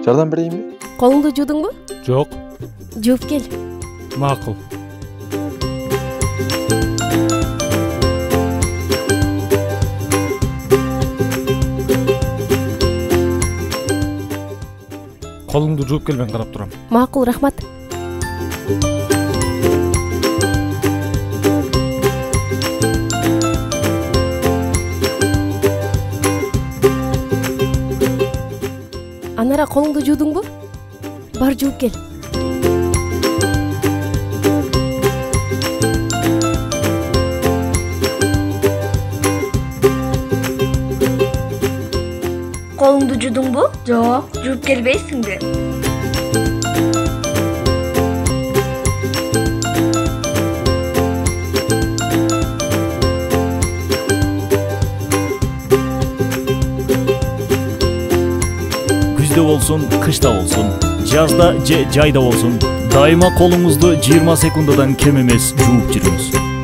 Жардам берейинби? Колуңду жуудуңбу? Жок. Жууп кел. Макул. Колуңду жууп кел, мен карап турам. Макул, рахмат. Анара колуңду жуудуңбу? Бар жууп кел. Колуңду жуудуңбу? Жок, жууп келбейсиңби? Күздө болсун, кышта болсун, жазда же жайда болсун, дайыма колуңузду 20 секундадан кем эмес жууп жүрүңүз.